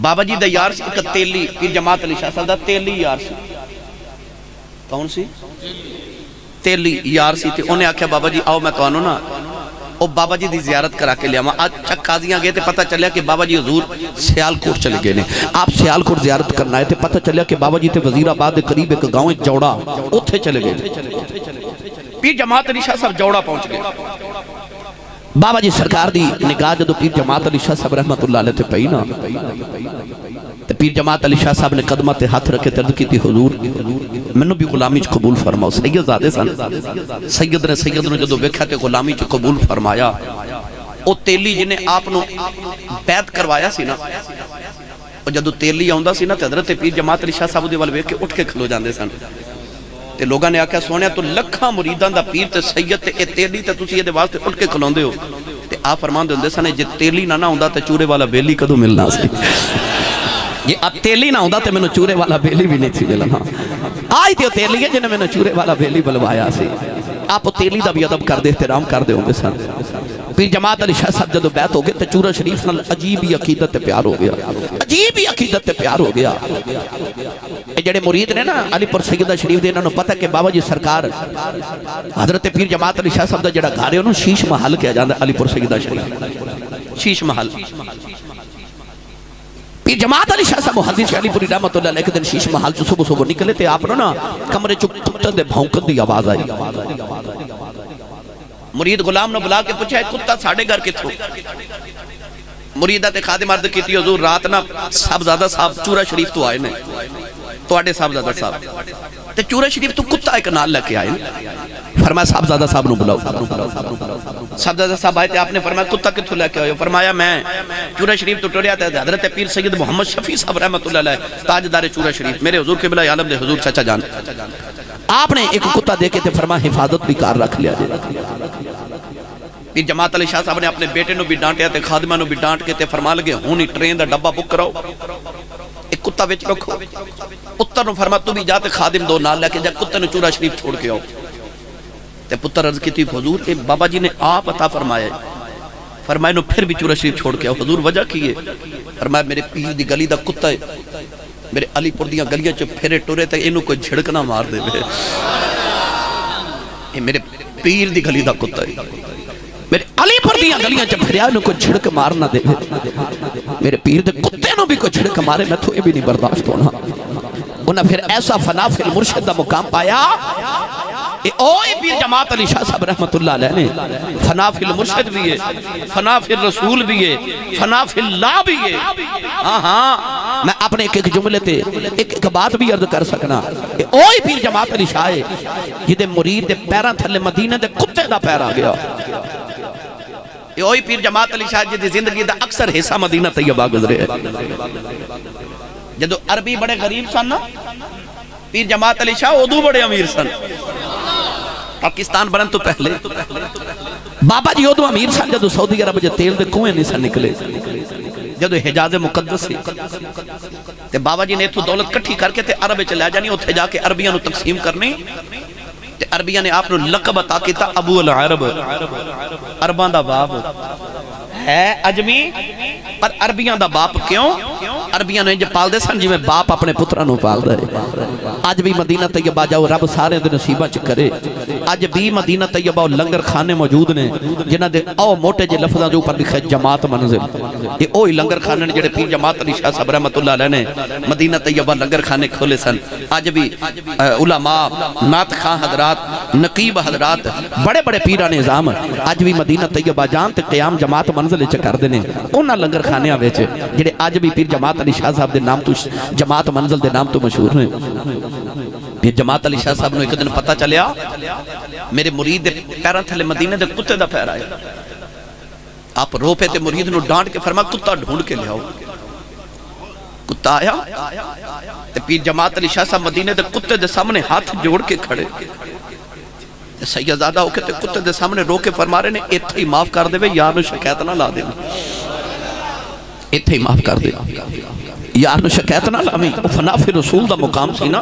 بابا جی دا یار سی ایک تیلی، پیر جماعت علی شاہ صاحب دا تیلی یار سی، کون سی؟ تیلی یار سی تھی، انہیں آکھیا بابا جی آؤ میں توانو نا او بابا جی دی زیارت کرا کے لیا، آج چک قاضیاں گئے تھے، پتہ چلیا کہ بابا جی حضور سیالکوٹ چلے گئے نے، آپ سیالکوٹ زیارت کرنا ہے تھے، پتہ چلیا کہ بابا جی تھے وزیر آباد قریب ایک گاؤں جوڑا، اتھے چلے گئے، پیر جماعت علی شاہ صاحب جوڑا پہنچ گئے۔ بابا جی سرکار دی نگاہ جدو پیر جماعت علی شاہ صاحب رحمت اللہ علیہ تے پئی نا، تے پیر جماعت علی شاہ صاحب نے قدمہ تے ہاتھ رکھے ترد کی تھی حضور منو بھی غلامی چ قبول فرماؤ، سید زادے سن، سید نے جدو ویکھا تے غلامی چ قبول فرمایا، او تیلی جنہیں آپ نو بیعت کروایا سی نا، او جدو تیلی آؤندا سی نا تے حضرت پیر جماعت علی شاہ صاحب دے ول ویکھ کے اٹھ کے کھلو جاندے سن، تے لوگاں نے آکھیا سونیا تو لکھاں مریداں دا پیر تے سید تے اے تیلی تے تسی دے واسطے اٹھ کے کھلوندے ہو، تے آپ فرمان ہوندے سن جے تیلی نہ ہوندا تے چورے والا بیلی کدوں ملنا سی، یہ اب تیلی نہ ہوندا تے مینوں چورے والا بیلی بھی نہیں تھی ملنا، آئی تے تیلی ہے جنہیں مینوں چورے والا بیلی بلوایا سی، آپ تیلی دا بھی ادب کر دے احترام کر دے ہوندے سن۔ پیر جماعت علی شاہ صاحب جدو بیعت ہو گئے تے چورا شریف نال عجیب ہی عقیدت تے پیار ہو گیا، عجیب ہی عقیدت تے پیار ہو گیا۔ اے جڑے مرید نے نا علی پور سیدہ شریف دے انہوں نے پتہ کہ بابا جی سرکار حضرت پیر جماعت علی شاہ صاحب دا جڑا گھر ہے انہوں شیش محل کیا جاندہ علی پور سیدہ شریف، شیش محل۔ پیر جماعت علی شاہ صاحب محدث علی پوری رحمت اللہ علیہ ایک دن شیش محل چو صبح صبح نکلے تھے، آپ نا کمرے چو کتا دے بھونکت دی آواز آئی، مرید غلام نے بلا کے پوچھا ہے کتا ساڑھے گھر کے تھو، مریدہ تے خادم عرض کی تھی حضور رات نا صاحبزادہ صاحب چورا شریف تو آئے نے، تو آڑے صاحبزادہ صاحب تے چورا شریف تو کتا ایک نال لے کے آئے، فرمایا صاحبزادہ صاحب نو بلاؤ، صاحبزادہ صاحب آئے تھے، آپ نے فرمایا کتا کتھو لے کے آئے، فرمایا میں چورا شریف تو ٹوریا تھا حضرت پیر سید محمد شفیع صاحب رحمت اللہ علیہ تاجدار چورا شریف میرے حضور قبلہ عالم دے حضور چچا جان، آپ نے ایک کتا دیکھے تھے، فرمایا حفاظت بھی کار رکھ لیا جائے۔ پیر جماعت علی شاہ صاحب نے اپنے بیٹے نو بھی ڈانٹیا تے خادمہ نو بھی ڈانٹ کے تے فرما لگے ہونی ٹرین دا ڈبا بک کراؤ، ایک کتا وچ رکھو، پتر نو فرما تو بھی جاتے خادم دو نال لے کے جا کتے نو چورا شریف چھوڑ کے آؤ، تے پتر عرض کی تھی حضور اے بابا جی نے آپ عطا فرمایا، فرمایا نو پھر بھی چورا شریف چھوڑ کے آؤ، حضور وجہ کی ہے، فرمایا میرے پیر دی گلی دا کتا ہے، میرے علی پور دیاں گلیاں چ پھرے ٹورے تے اینو کوئی جھڑکنا مار دے، اے میرے پیر دی گلی دا کتا ہے، میرے علی پور دیاں گلیاں چ پھریا انہوں کو جھڑک مارنا دے، میرے پیر دے کتے نو بھی کوئی جھڑک مارے میں تو یہ بھی نہیں برداشت ہونا، انہاں پھر ایسا فنا فی المرشد دا مقام پایا، اوہ پیر جماعت علی شاہ صاحب رحمت اللہ علیہ نے فنا فی المرشد بھی ہے، فنا فی الرسول بھی ہے، فنا فی اللہ بھی ہے، ہاں میں اپنے ایک جملے تے ایک بات بھی عرض کر سکنا، اوہ پیر جماعت علی شاہ ہے جدے مرید دے پیران تھلے مدینہ دے کتے دا پیر آ گیا، اوہ پیر جماعت علی شاہ جدے زندگی دا اکثر حصہ مدینہ طیبہ گزرے ہے، جدو عربی بڑے غریب سن نا پیر جماعت علی شاہ اردو بڑے امیر سن، پاکستان بنن تو پہلے بابا جی اردو امیر سن، جدو سعودی عرب جے تیل دے کنویں نہیں سن نکلے، جدو حجاز مقدس سی تے بابا جی نے تو دولت کٹھی کر کے تے عرب چلے جانی، اتھے جا کے عربیاں نو تقسیم کرنی، تے عربیاں نے آپ نو لقب عطا کیتا ابو العرب، عرباں دا باپ ہے اجمی، پر عربیاں دا باپ کیوں؟ عربیاں نے جو پال دے سن جی میں باپ اپنے پترہ نو پال دے، آج بھی مدینہ طیبہ جاؤ رب سارے دے نصیبہ چکرے، آج بھی مدینہ طیبہ لنگر خانے موجود نے جنہ دے او موٹے جے لفظاں جو پر لکھے جماعت منزل، یہ اوہی لنگر خانے جڑے پیر جماعت علی شاہ صاحب رحمت اللہ علیہ نے مدینہ طیبہ لنگر خانے کھولے سن، آج بھی علماء نعت خواہ حضرات نقیب حضرات بڑے بڑے پیران نظام آج بھی مدینہ طیبہ جان تے قیام جماعت منزل چکر دینے انہاں لنگر خانے آوے چھے جڑے آج بھی پیر جماعت علی شاہ صاحب دے نام تو جماعت منزل دے نام تو مشہور ہیں۔ پیر جماعت علی شاہ صاحب نے ایک دن پتہ چلیا میرے مرید دے پیران تھلے مدینہ دے کتے دا پیر آئے، آپ رو پہ تے مرید نو ڈانٹ کے فرما کتا ڈھونڈ کے لے آؤ، کتا آیا تے پیر جماعت علی شاہ صاحب مدینے دے کتے دے سامنے ہاتھ جوڑ کے کھڑے سیدزادہ ہو کے تے کتے دے سامنے رو کے فرما رہے نے ایتھے ہی معاف کر دے وے یار نو شکایت نہ لا دے ایتھے ہی معاف کر دے یار نو شکایت نہ لاویں او فنا فی رسول دا مقام سی نا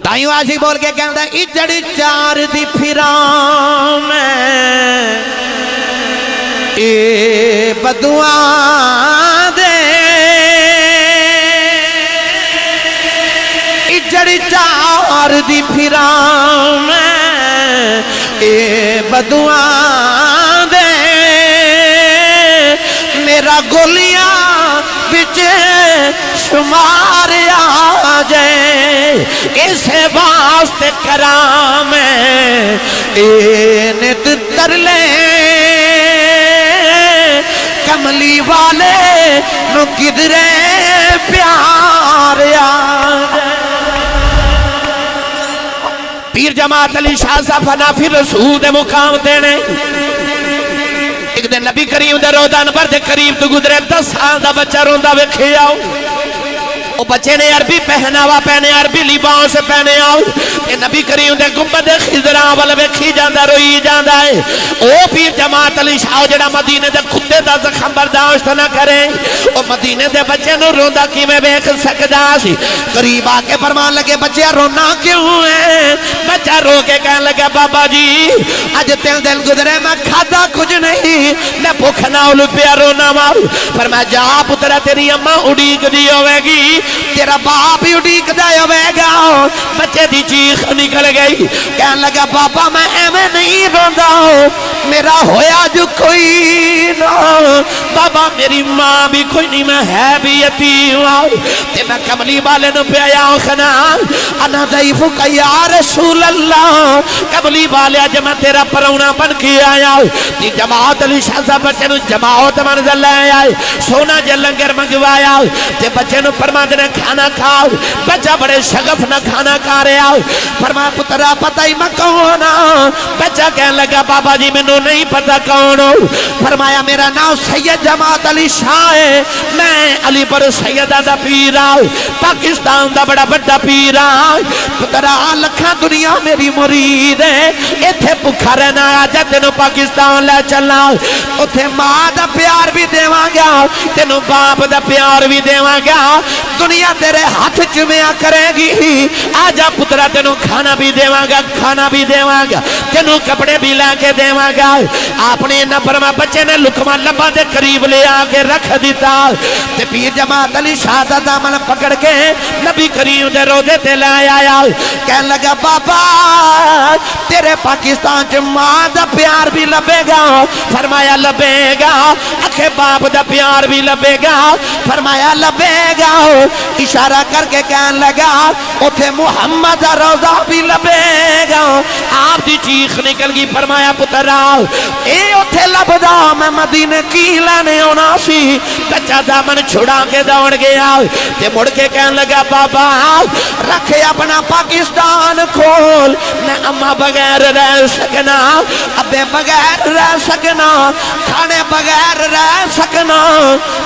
تائیوں عاشق بول کے کہندا اجڑ چار دی پھراں میں اے بدعاں دے اجڑ چار دی پھراں میں اے بدعاں دے میرا گولیاں بچ شمار آ جائے اسے واسطے کرام اینت تر لے کملی والے نو کدرے پیار آ جائے پیر جماعت علی شاہ صاحب فنا فی رسول دے مقام دینے ایک دن نبی کریم دے روزہ نمبر دے قریب تو گزرے 10 سال دا بچہ روندہ ویکھے آؤ وہ بچے نے عربی پہناوا پہنے عربی لباس پہنے آؤ کہ نبی کریم دے گنبد خضراں ول ویکھی جاندا روئی جاندا ہے او پیر جماعت علی شاہ جڑا مدینے دے کتے دا زخم برداشت نہ کرے او مدینے دے بچے نو روندا کیویں ویکھ سکدا سی قریب آ کے فرمان لگے بچے رونا کیوں ہے بچہ رو کے کہنے لگا بابا جی اج تین دن گزرے میں کھادا کچھ نہیں میں بھوک نال پیا رونا مار فرمایا جا پترا تیری اماں اڑیک دی ہوے گی تیرا باپ ہی اڑیک دا ہوے گا بچے دی چیخ نکل گئی کہنے لگا بابا میں ایویں نہیں روندا میرا ہویا جو کوئی نہ بابا میری ماں بھی کوئی نہیں میں ہے بھی یتیم تے میں کملی والے نو پہ آیا خنا انا ضعیفک یا رسول اللہ کملی والے اج میں تیرا پرونا بن کے آیا تی جماعت علی شاہ صاحب بچے نو جماعت منزل لے آئے سونا جے لنگر منگوایا تے بچے نو فرما دے کھانا کھاؤ بچہ بڑے شغف نہ کھانا کھا رہے آؤ فرما پترا پتہ ہی میں کون بچہ کہنے لگا بابا جی میں نہیں پتہ کون ہو فرمایا میرا نام سید جماعت علی شاہ ہے میں علی پر سیدہ دا پیر آؤ پاکستان دا بڑا بڑا پیر آؤ پترا لکھاں دنیا میری مرید ہے ایتھے بکھا رہنا آجا تینو پاکستان لے چلنا اتھے ماں دا پیار بھی دیواں گا تینو باپ دا پیار بھی دیواں گا دنیا تیرے ہاتھ چمیا کرے گی آجا پترا تینو کھانا بھی دیواں گا کھانا بھی دیواں گا تینو کپڑے بھی لا کے دیواں گا اپنے نفرما بچے نے لکما لبا دے قریب لے آکے رکھ دیتا تے پیر جماعت علی شاہ دا دامن پکڑ کے نبی کریم دے روزے تے لائے آیا کہنے لگا بابا تیرے پاکستان چ ماں دا پیار بھی لبے گا فرمایا لبے گا اکھے باپ دا پیار بھی لبے گا فرمایا لبے گا اشارہ کر کے کہنے لگا اتھے محمد دا روزہ بھی لبے گا آپ دی چیخ نکل گئی فرمایا پترا اے اتھے لبدا میں مدینے کی لانے ہونا سی بچہ دامن چھڑا کے دوڑ گیا تے مڑ کے کہنے لگا بابا رکھے اپنا پاکستان کھول میں اماں بغیر رہ سکنا ابے بغیر رہ سکنا کھانے بغیر رہ سکنا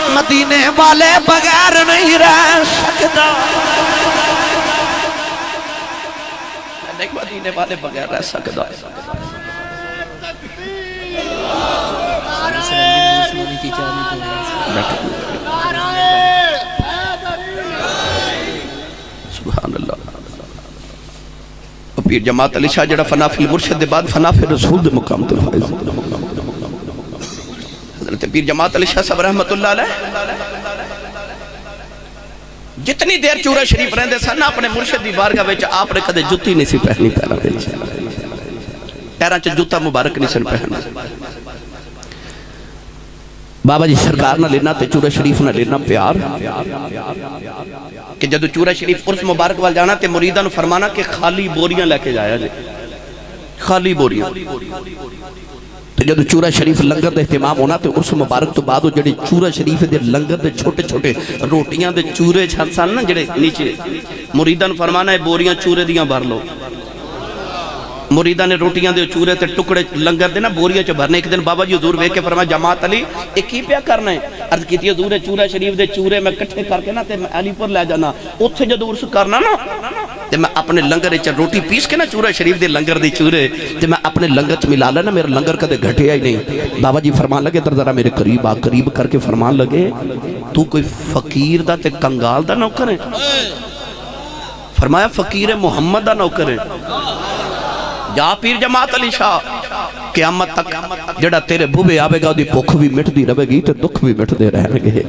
مدینے والے بغیر نہیں رہ سکتا نہیں مدینے والے بغیر رہ سکتا سبحان اللہ پیر جماعت علی شاہ جڑا فنا فی المرشد دے بعد فنا فی رسول دے مقام تے فائز حضرت پیر جماعت علی شاہ صاحب رحمت اللہ علیہ جتنی دیر چورہ شریف رہندے سن اپنے مرشد دی بارگاہ وچ آپ نے کدے جُتی نہیں سی پہنی پیراں وچ پیراں چ جوتا مبارک نہیں سن پہننا بابا جی سرکار نہ لینا تے چورہ شریف نہ لینا پیار کہ جدو چورہ شریف عرس مبارک وال جانا تے مریدہ نو فرمانا کہ خالی بوریاں لے کے جایا جے خالی بوریاں تے جدو چورہ شریف لنگر دے اہتمام ہونا تے عرس مبارک تو بعد جڑے چورہ شریف دے لنگر دے چھوٹے چھوٹے روٹیاں دے چورے چھان سان نا جڑے نیچے مریدہ نو فرمانا ہے بوریاں چورے دیاں بھر لو مریداں نے روٹیاں دے چورے تے ٹکڑے لنگر دے نا بوریاں چ بھرنے. ایک دن بابا جی حضور ویکھ کے فرمایا جماعت علی اے کی پیا کرنا ہے؟ عرض کیتی حضور چورا شریف دے چورے میں کٹھے کر کے نا تے میں علی پور لے جانا, اوتھے جدوں عرس کرنا نا تے میں اپنے لنگر وچ روٹی پیس کے نا چورا شریف دے لنگر دے چورے تے میں اپنے لنگر چ ملا لینا, میرا لنگر کدے گھٹیا ہی نہیں. بابا جی فرمان لگے در ذرا میرے قریب آ, قریب کر کے فرمان لگے تو کوئی فقیر دا تے کنگال دا نوکر ہے؟ فرمایا فقیر محمد دا نوکر ہے. جا پیر جماعت علی شاہ قیامت تک جڑا تیرے بھوبے آوے گا دی بھوک بھی مٹ دی رہے گی تے دکھ بھی مٹ دے رہنے گے.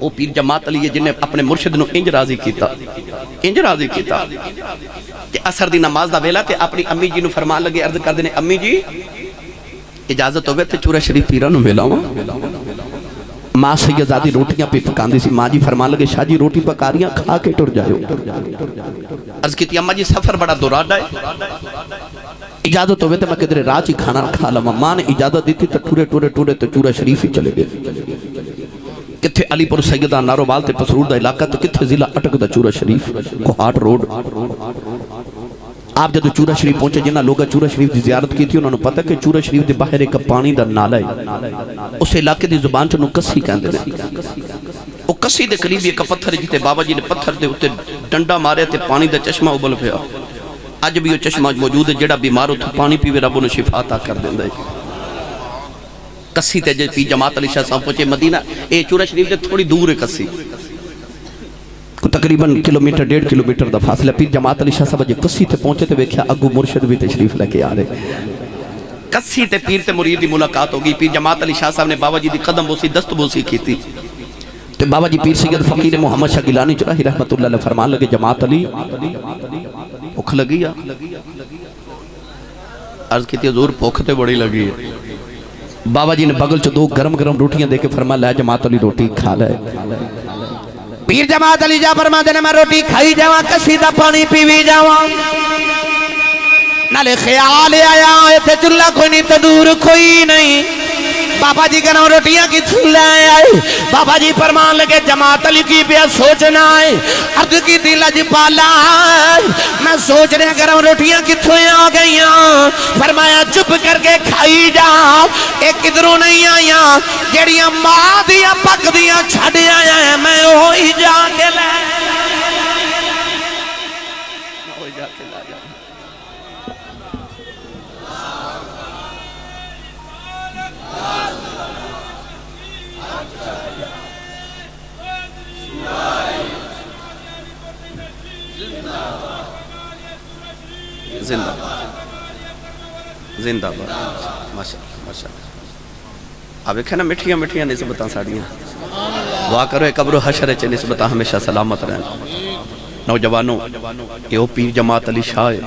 او پیر جماعت علی جن نے اپنے مرشد نو انج راضی کیتا کہ اثر دی نماز دا ویلا تے اپنی امی جی نو فرمان لگے, عرض کر دینے امی جی اجازت ہوئے تے چورا شریف پیران نو ملاواں. ماں سیدزادی روٹیاں پہ پکاندی سی. ماں جی فرمان لگے شاہ جی روٹی پکاریاں کھا کے ٹر جائے. عرض کیتی اماں جی سفر بڑا دوراڈا ہے, اجازت ہوئے تو میں کدھر راج ہی کھانا کھا لما. ماں نے اجازت دیتی تو ٹورے تو چورا شریف ہی چلے گئے. کتھے علی پور سیدہ ناروبال تے پسرور دا علاقہ تو کتھے ضلع اٹک دا چورا شریف کوہاٹ روڈ. آپ جدو چورا شریف پہنچے جنہ لوگا چورا شریف دی زیارت کی تھی انہوں نے پتا کہ چورا شریف دے باہر ایک پانی دا نالا ہے. اس علاقے دی زبان چنو کسی کہندے نے. وہ کسی دے قریب ایک پتھر جیتے بابا جی نے پتھر دے اتے ڈنڈا مارے تے پانی دا چشمہ ابل پیا. اج بھی وہ چشمہ موجود ہے, جڑا بیمار ہو تو پانی پیوے رب انہیں شفا عطا کر دیندا ہے. کسی تے پیر جماعت علی شاہ صاحب پہنچے مدینہ, اے چورا شریف دے تھوڑی دور ہے کسی, تقریباً کلومیٹر 1.5 کلومیٹر دا فاصلہ. پیر جماعت علی شاہ صاحب جے کسی تے پہنچے تے ویکھیا اگو مرشد بھی تشریف لے کے آ رہے. کسی تے پیر تے مرید دی ملاقات ہوگی. پیر جماعت علی شاہ صاحب نے بابا جی دی قدم بوسی دست بوسی کی تھی تے بابا جی پیر سید فقیر محمد شاہ گیلانی چراہی رحمت اللہ علیہ فرمان لگے جماعت علی بھوک لگی ہے؟ عرض کیتی حضور بھوک تے بڑی لگی ہے. بابا جی نے بغل چ 2 گرم روٹیاں دے کے فرمایا لے جماعت علی روٹی کھا لے. پیر جماعت علی جا فرما دینے میں روٹی کھائی جاواں کسی دا پانی پیوی جاواں. نالے خیال آیا ایتھے چلہ کوئی نہیں تندور کوئی نہیں. بابا جی کہنا روٹیاں کی لے آئے. بابا جی فرمان لگے جماعت علی کی پیا سوچنا ہے. عرض کی تھی لجپالا میں سوچ رہے گرم روٹیاں کتھوں آ گئیاں. فرمایا چپ کر کے کھائی جا, ایک کدھروں نہیں آیا جڑیاں ماں دیا پک دیا چھڑ آیا ہے میں وہی جا کے لے زندہ زندہ ماشاءاللہ. اب ایک ہے نا مٹھیاں نسبتاں ساڑیاں دعا کرو ایک قبر و حشر چے نسبتاں ہمیشہ سلامت رہن. نوجوانوں یہ وہ پیر جماعت علی شاہ ہے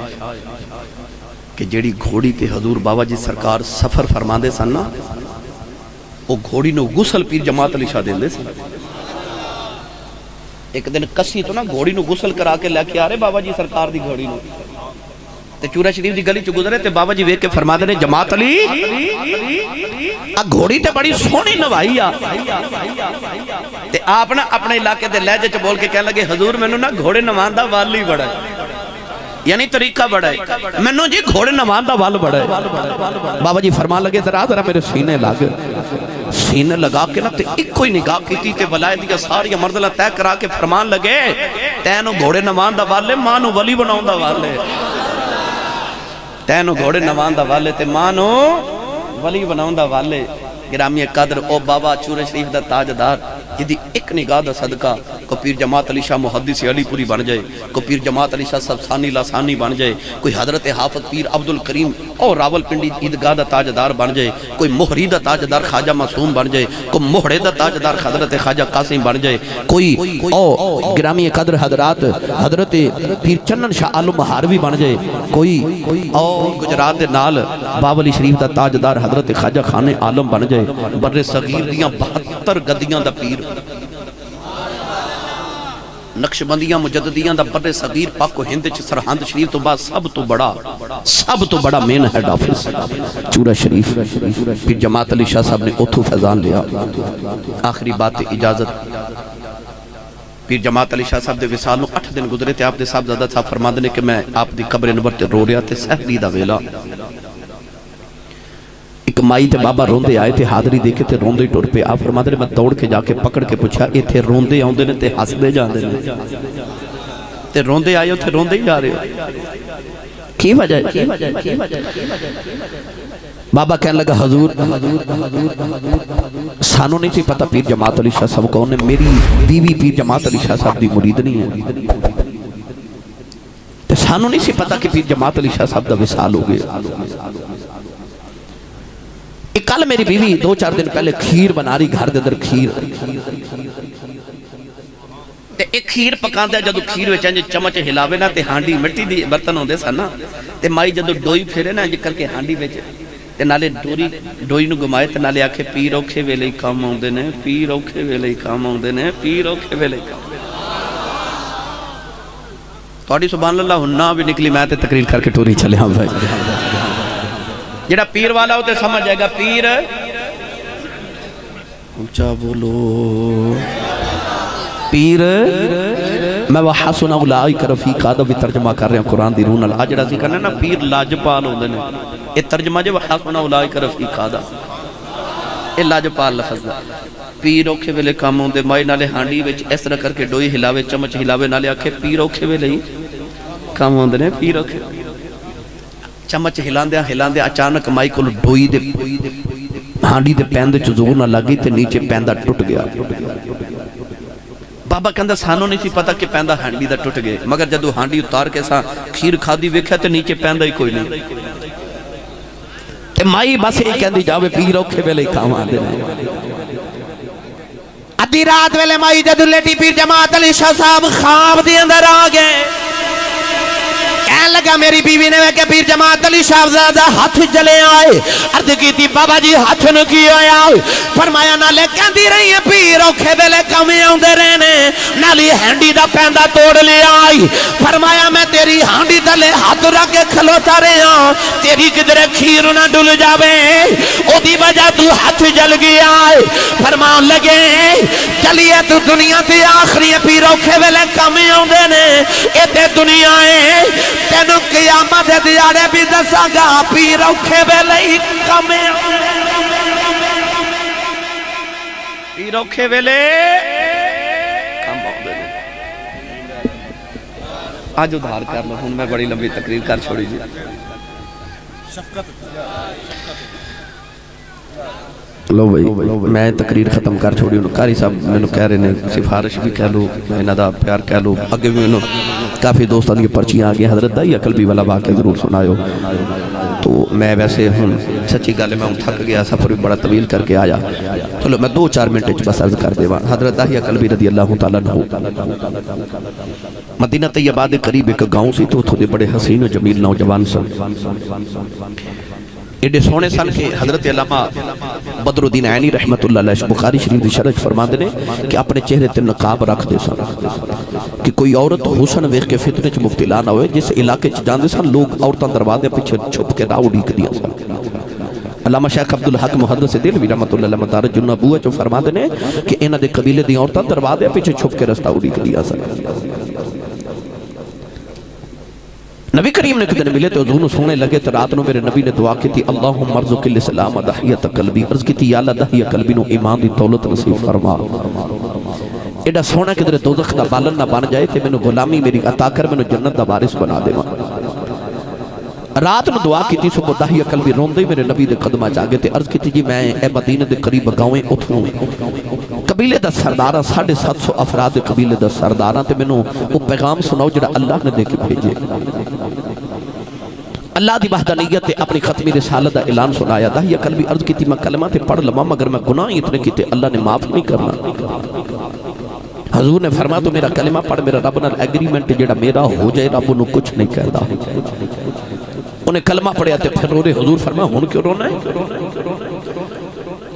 کہ جیڑی گھوڑی تے حضور بابا جی سرکار سفر فرماندے سن نا, وہ گھوڑی نو غسل پیر جماعت علی شاہ دیندے سن. ایک دن کسی تو نا گھوڑی نو غسل کرا کے لے کے آ رہے بابا جی سرکار دی گھوڑی نو تے چورا شریف دی گلی چ گزرے تے بابا جی ویکھ کے فرما دے جماعت علی آ گھوڑی تے بڑی سونی نوائی آ. تے آپ نا اپنے علاقے دے لہجے چ بول کے کہنے لگے حضور مینوں نا گھوڑے نوان دا وال ہی بڑا ہے, یعنی طریقہ بڑا ہے مینوں جی گھوڑے نوان دا وال بڑا ہے. بابا جی فرمان لگے ذرا میرے سینے لگا کے نا تے ایک کوئی نگاہ کیتی تے ولایت دی ساری مرحلہ طے کرا کے فرمان لگے تینوں گھوڑے نوان دا وال ہے ماں نو ولی بناون دا وال ہے. تینوں گھوڑے نوان دا والے تے مانو ولی بناون دا والے. گرامی قدر او بابا چورا شریف دا تاجدار جدی ایک نگاہ دا صدقہ کو پیر جماعت علی شاہ محدث علی پوری بن جائے, کو پیر جماعت علی شاہ سب ثانی لاسانی بن جائے, کوئی حضرت حافظ پیر عبدالکریم اور راول پنڈی عیدگاہ دا تاجدار بن جائے, کوئی مہری دا تاجدار خواجہ معصوم بن جائے, کوئی مہڑے دا تاجدار حضرت خواجہ قاسم بن جائے, کوئی او گرامی قدر حضرات حضرت پیر چنن شاہ عالم مہاروی بن جائے, کوئی او گجرات دے نال باولی شریف دا تاجدار حضرت خواجہ خان عالم بن جائے. بر صغیر دیاں 72 گدیاں دا پیر نقشبندیاں مجددیاں دا بر صغیر پاک و ہند سرحند شریف تو بعد سب تو بڑا مین ہیڈ آفس چورا شریف. پھر جماعت علی شاہ صاحب نے اتھو فیضان لیا. آخری بات اجازت پیر جماعت علی شاہ صاحب دے وصال نو 8 دن گزرے تے آپ دے صاحبزادہ صاحب فرماندے نے کہ میں آپ دی قبر انور تے رو رہا تے سحری دا ویلا ایک مائی تے بابا روندے آئے تے حاضری دیکھے تے روندے ٹر پہ آپ فرماندے نے میں دوڑ کے جا کے پکڑ کے پوچھا ایتھے روندے آوندے نے تے ہسدے جاندے نے تے روندے آئے ہو تے روندے ہی جا رہے ہو کی وجہ ہے بابا کہنے لگا حضور سانو نہیں سی پتا پیر جماعت علی شاہ صاحب کون ہے میری بیوی پیر جماعت علی شاہ صاحب دی مرید نہیں ہے تے سانو نہیں سی پتا کہ پیر جماعت علی شاہ صاحب دا وصال ہو گیا کل میری بیوی 2-4 دن پہلے کھیر بنا رہی گھر دے اندر کھیر تے ایک کھیر پکاندے جدو کھیر وچ انج چمچ ہلاوے نا تے ہانڈی مٹی دی برتن ہوندے سن نا تے مائی جدو ڈوئی پھیرے نا انج کر کے ہانڈی وچ تے نالے ڈوئی نو گمائے تے نالے آکھے پیر اوکھے ویلے کام آوندے نے پیر اوکھے ویلے کام آوندے نے پیر اوکھے ویلے کام تہاڈی سبحان اللہ ہننا بھی نکلی میں تے تقریر کر کے ٹوری چلے ہاں بھائی جڑا پیر والا ہوتے سمجھ جائے گا پیر اونچا بولو پیر میں وحسن اولئک رفیقا دا بھی ترجمہ کر رہے ہیں قرآن دی رون اللہ جڑا سی کرنا نا پیر لاجپال ہوندے نے یہ ترجمہ جو وحسن اولئک رفیقا دا یہ لاجپال لفظ دا پیر اوکھے ویلے کام ہوندے مائی نالے ہانڈی وچ اس طرح کر کے ڈوئی ہلاوے چمچ ہلاوے نالے آکھے پیر اوکھے ویلے کام ہوندے نے پیر اوکھے چمچ ہلاندے اچانک مائی کو ڈوئی دے ہانڈی دے پیندے چ زور نہ لگی تے نیچے پیندا ٹوٹ گیا بابا کہندا سانو نہیں سی پتا کہ پیندا ہانڈی دا ٹوٹ گئے مگر جدو ہانڈی اتار کے سا کھیر کھادی ویکھیا تے نیچے پیندا ہی کوئی نہیں تے مائی بس یہ کہندی جاوے پیر اوکھے ویلے کام آندے نے ادھی رات ویلے مائی جدو لیٹی پیر جماعت علی شاہ صاحب خواب دے اندر آ گئے کہنے لگا میری بیوی نے کہ پیر جماعت علی شاہ زادہ ہاتھ جلے آئے عرض کی تھی بابا جی ہاتھ نو کی ہویا فرمایا نالے کہندی رہی ہیں پیر اوکھے ویلے کمی آوندے رہنے نالی ہانڈی دا پیندا توڑ لے آئی فرمایا میں تیری ہانڈی دلے ہاتھ رکھ کے کھلوتا رہا تیری کدھر کھیر نہ ڈل جاوے او دی وجہ تو ہاتھ جل گیا فرمان لگے چلیے تو دنیا تے آخری پیر اوکھے ویلے کمی آوندے نے اے تے دنیا ہے تینو قیامت دیاڑے بھی دسا گا پیر اوکھے ویلے ہی کمے پیر اوکھے ویلے کم آوندے نے آج ادھار کر لو ہوں میں بڑی لمبی تقریر کر چھوڑی جی لو بھائی میں تقریر ختم کر چھوڑی ہوں قاری صاحب میں نے کہہ رہے ہیں سفارش بھی کہہ لو میں انہاں دا پیار کہہ لو اگے بھی میں کافی دوستان کی پرچیاں آگئے حضرت دائی قلبی والا واقعہ ضرور سنائیو تو میں ویسے ہوں سچی گالے میں تھک گیا سفر بھی بڑا طویل کر کے آیا چلو میں 2-4 منٹ بس عرض کر دے حضرت دائی قلبی رضی اللہ تعالیٰ عنہ مدینہ طیبہ دے قریب ایک گاؤں سی تو تھوڑے بڑے حسین و جمیل نوجوان سن ایڈے سونے سن کے حضرت علامہ بدر الدین عینی رحمت اللہ علیہ بخاری شریف دی شرح فرماندے نے کہ اپنے چہرے تے نقاب رکھ دے سن کہ کوئی عورت حسن ویکھ کے فتنے چ مبتلا نہ ہوئے جس علاقے چ جاندے سن لوگ عورتاں دروازے پیچھے چھپ کے راہ اڑیک دیا سن علامہ شیخ عبدالحق محدث دہلوی رحمت اللہ علیہ مدارج النبوہ چ فرماندے نے کہ انہاں دے قبیلے دی عورتاں دروازے پیچھے چھپ کے رستہ اڑیک دیا سن نبی کریم نے کدھر ملے تو حضور نے سونے لگے تو رات نو میرے نبی نے دعا کی تھی اللہم ارزق الاسلام دحیت قلبی عرض کی تھی یا اللہ دحیت قلبی نو ایمان دی دولت نصیب فرما ایڈا سونا کدھر دوزخ دا بالن نہ بن جائے تے میں نے غلامی میری عطا کر میں نے جنت دا وارث بنا دے رات نو دعا کی تھی صبح دحیت قلبی روندے ہی میرے نبی دے قدمہ جاگے تے عرض کی تھی جی میں اے مدینہ دے قریب گاؤں اتھوں قبیلے دا سردارہ 750 افراد قبیلے دا سردارہ تے میں نے وہ پیغام سناؤ جڑا اللہ نے دے کے بھیجے اللہ دی وحدانیت تے اپنی ختمی رسالت دا اعلان سنایا داہیہ قلبی عرض کی تھی میں کلمہ تے پڑھ لما مگر میں گناہ اتنے کی تے اللہ نے معاف نہیں کرنا حضور نے فرمایا تو میرا کلمہ پڑھ میرا رب نال ایگریمنٹ جڑا میرا ہو جائے رب انہوں کچھ نہیں کہدا انہیں کلمہ پڑھیا تے پھر رو رہے حضور فرمایا ہون کیوں رونا ہے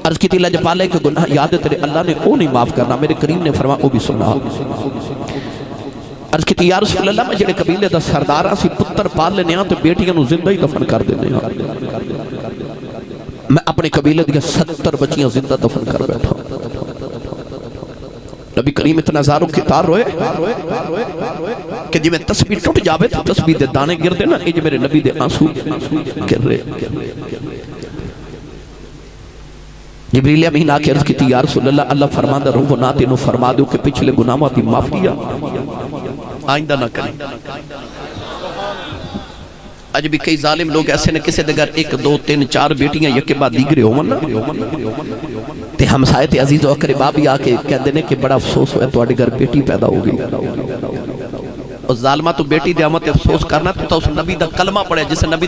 عرض کی تھی لجپالے کے گناہ یاد ہے تیرے اللہ نے او نہیں معاف کرنا میرے کریم نے فرمایا او بھی سنا عرض کی تھی یا رسول اللہ میں جڑے قبیلے دا سردارہ سی پتر پال لینے ہاں تو بیٹیاں نو زندہ ہی دفن کر دینے ہاں میں اپنے قبیلے دیا 70 بچیاں زندہ دفن کر بیٹھا نبی کریم کریم اتنا زاروں کی تار روئے کہ جی میں تسبیح ٹوٹ جاوے تو تسبیح دے دانے گر دے نا یہ میرے نبی دے آنسو گر رہے جبریل امین آ کے عرض کی تھی یا رسول اللہ اللہ فرماندہ روح و ناتے نو فرما دو کہ پچھلے گناہوں کی معافیا آئندہ نہ کریں آج بھی کئی ظالم لوگ ایسے نے کسے دگر 1 2 3 4 بیٹیاں یکے بعد دیگرے ہومن نا تے ہمسائے تے عزیز و اقربا بھی آ کے کہہ دینے کہ بڑا افسوس ہوئے تو اڈے گھر بیٹی پیدا ہو گئی اور ظالمہ تو بیٹی دے آمد افسوس کرنا تو اس نبی دا کلمہ پڑے جسے نبی